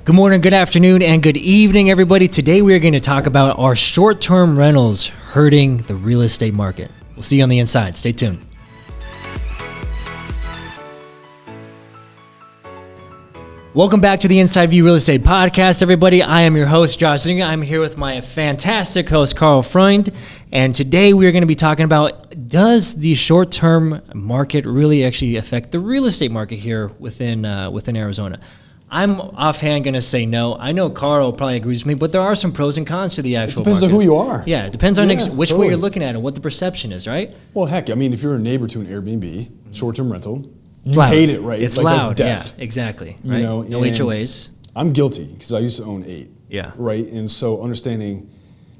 Good morning, good afternoon, and good evening, everybody. Today we are going to talk about our short-term rentals hurting the real estate market. We'll see you on the inside. Stay tuned. Welcome back to the Inside View Real Estate Podcast, everybody. I am your host, Josh Zinga. I'm here with my fantastic host, Carl Freund, and today we are going to be talking about, does the short-term market really actually affect the real estate market here within Arizona? I'm offhand going to say no. I know Carl probably agrees with me, but there are some pros and cons to the actual market. It depends on who you are. Yeah, it depends on which way you're looking at it, what the perception is, right? Well, heck, I mean, if you're a neighbor to an Airbnb, short-term rental, you hate it, right? It's like loud, death. yeah, exactly. Right? You know, no HOAs. I'm guilty because I used to own 8. Yeah. Right, and so understanding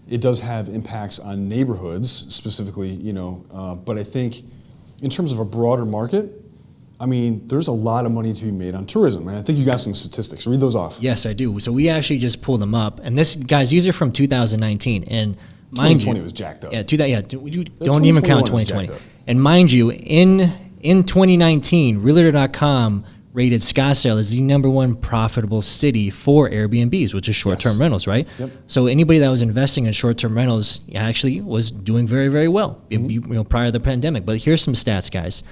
it does have impacts on neighborhoods specifically, but I think in terms of a broader market, I mean, there's a lot of money to be made on tourism, and I think you got some statistics. Read those off. Yes, I do. So we actually just pulled them up, and this, guys, these are from 2019, and mind 2020 you, was jacked up. Yeah, don't even count 2020. And mind you, in 2019, Realtor.com rated Scottsdale as the #1 profitable city for Airbnbs, which is short-term rentals, right? Yep. So anybody that was investing in short-term rentals actually was doing very, very well, prior to the pandemic. But here's some stats, guys.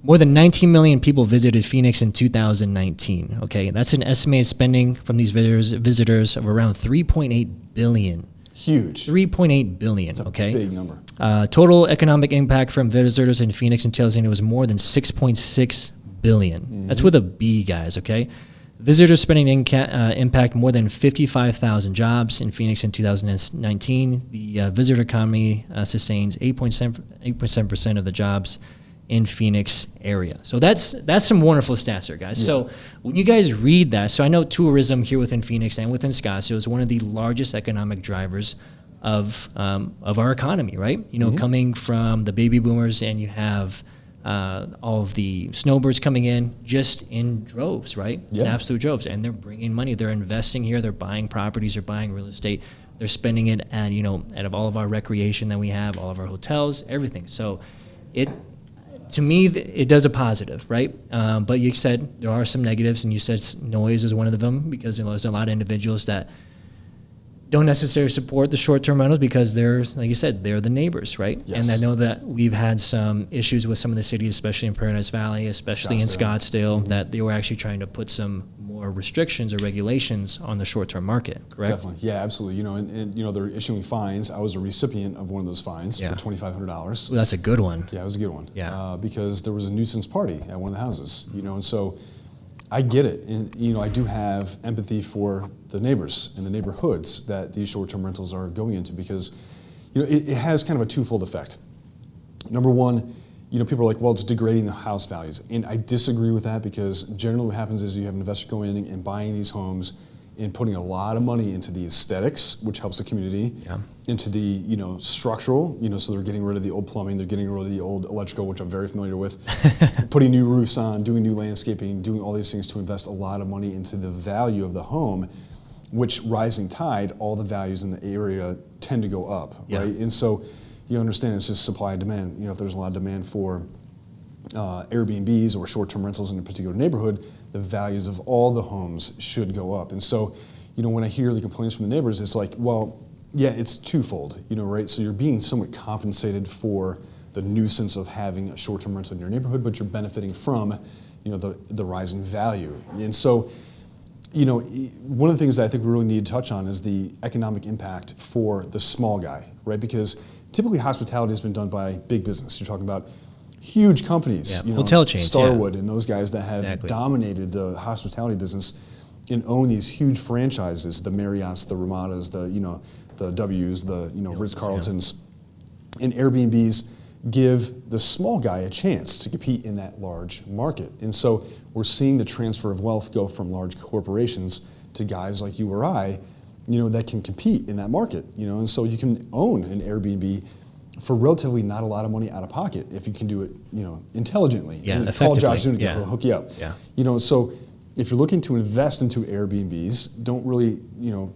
More than 19 million people visited Phoenix in 2019. Okay, that's an estimated spending from these visitors of around 3.8 billion. Huge. 3.8 billion. That's a okay, big number. Total economic impact from visitors in Phoenix in 2019 was more than 6.6 billion. Mm-hmm. That's with a B, guys. Okay, visitor spending impact more than 55,000 jobs in Phoenix in 2019. The visitor economy sustains 8.7% of the jobs in Phoenix area. So that's some wonderful stats there, guys. Yeah. So when you guys read that, so I know tourism here within Phoenix and within Scottsdale is one of the largest economic drivers of our economy, right? Coming from the baby boomers, and you have all of the snowbirds coming in just in droves, right? Yeah. In absolute droves, and they're bringing money. They're investing here. They're buying properties. They're buying real estate. They're spending it at out of all of our recreation that we have, all of our hotels, everything. So to me, it does a positive, right? But you said there are some negatives, and you said noise is one of them, because there's a lot of individuals that don't necessarily support the short-term rentals because they're, like you said, they're the neighbors, right? Yes. And I know that we've had some issues with some of the cities, especially in Paradise Valley, especially in Scottsdale, that they were actually trying to put some more restrictions or regulations on the short-term market, correct? Definitely, yeah, absolutely. And they're issuing fines. I was a recipient of one of those fines for $2,500. Well, that's a good one. Yeah, it was a good one. Yeah. Because there was a nuisance party at one of the houses, and so I get it. And, I do have empathy for the neighbors and the neighborhoods that these short-term rentals are going into, because, it has kind of a twofold effect. Number one, people are like, well, it's degrading the house values. And I disagree with that, because generally what happens is you have an investor go in and buying these homes and putting a lot of money into the aesthetics, which helps the community, into the, structural, so they're getting rid of the old plumbing, they're getting rid of the old electrical, which I'm very familiar with, putting new roofs on, doing new landscaping, doing all these things to invest a lot of money into the value of the home, which rising tide, all the values in the area tend to go up, right? And so you understand it's just supply and demand. If there's a lot of demand for Airbnbs or short-term rentals in a particular neighborhood, the values of all the homes should go up. And so, when I hear the complaints from the neighbors, it's like, well, yeah, it's twofold, right? So you're being somewhat compensated for the nuisance of having a short-term rental in your neighborhood, but you're benefiting from, the rising value. And so, one of the things that I think we really need to touch on is the economic impact for the small guy, right? Because typically hospitality has been done by big business. You're talking about huge companies, hotel chains, Starwood, and those guys that have dominated the hospitality business and own these huge franchises, the Marriotts, the Ramadas, the W's, the Ritz-Carltons, and Airbnbs give the small guy a chance to compete in that large market. And so we're seeing the transfer of wealth go from large corporations to guys like you or I, that can compete in that market, and so you can own an Airbnb for relatively not a lot of money out of pocket if you can do it, intelligently. Yeah, and effectively. Call Josh Zuniga, he'll hook you up. Yeah. So if you're looking to invest into Airbnbs, don't really,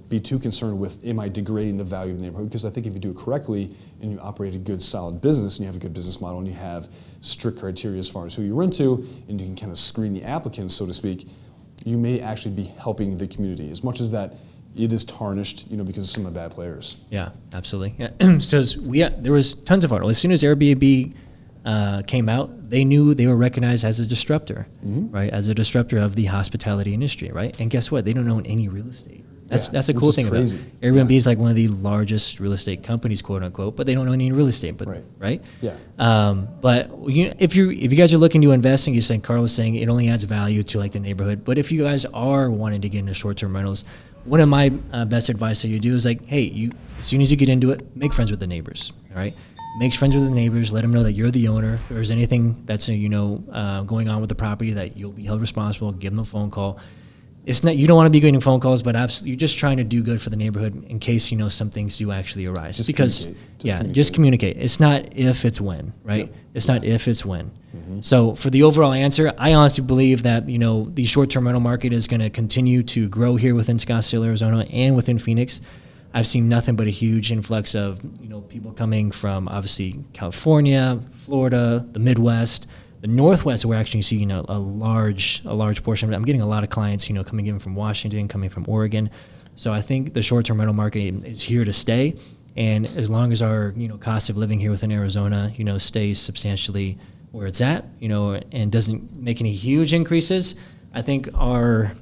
be too concerned with, am I degrading the value of the neighborhood? Because I think if you do it correctly and you operate a good, solid business, and you have a good business model, and you have strict criteria as far as who you rent to, and you can kind of screen the applicants, so to speak, you may actually be helping the community as much as that it is tarnished, because of some of the bad players. Yeah, absolutely. Yeah. So there was tons of articles. As soon as Airbnb came out, they knew they were recognized as a disruptor, right? As a disruptor of the hospitality industry, right? And guess what? They don't own any real estate. That's a cool thing crazy. about it. Airbnb is like one of the largest real estate companies, quote unquote, but they don't own any real estate, but right? Yeah. But if you guys are looking to invest, and you're saying, Carl was saying it only adds value to like the neighborhood, but if you guys are wanting to get into short-term rentals, one of my best advice that you do is like, hey, as soon as you get into it, make friends with the neighbors, all right? Make friends with the neighbors, let them know that you're the owner. If there's anything that's going on with the property, that you'll be held responsible, give them a phone call. It's not, you don't want to be getting phone calls, but absolutely, you're just trying to do good for the neighborhood in case, some things do actually arise. Just communicate. It's not if, it's when, right? Yep. It's not if, it's when. Mm-hmm. So for the overall answer, I honestly believe that, the short-term rental market is going to continue to grow here within Scottsdale, Arizona, and within Phoenix. I've seen nothing but a huge influx of, people coming from obviously California, Florida, the Midwest, the Northwest. We're actually seeing a large portion of it. I'm getting a lot of clients, coming in from Washington, coming from Oregon. So I think the short-term rental market is here to stay. And as long as our, cost of living here within Arizona, stays substantially where it's at, and doesn't make any huge increases, I think our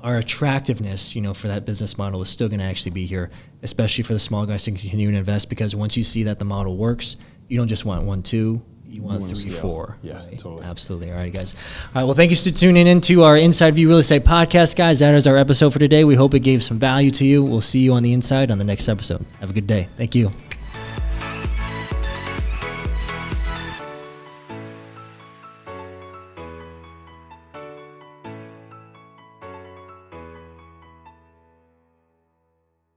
attractiveness, for that business model is still going to actually be here, especially for the small guys to continue to invest, because once you see that the model works, you don't just want 1, 2, you want 3, 4. Yeah, right? totally. Absolutely. All right, guys. All right, well, thank you for tuning into our Inside View Real Estate podcast, guys. That is our episode for today. We hope it gave some value to you. We'll see you on the inside on the next episode. Have a good day. Thank you.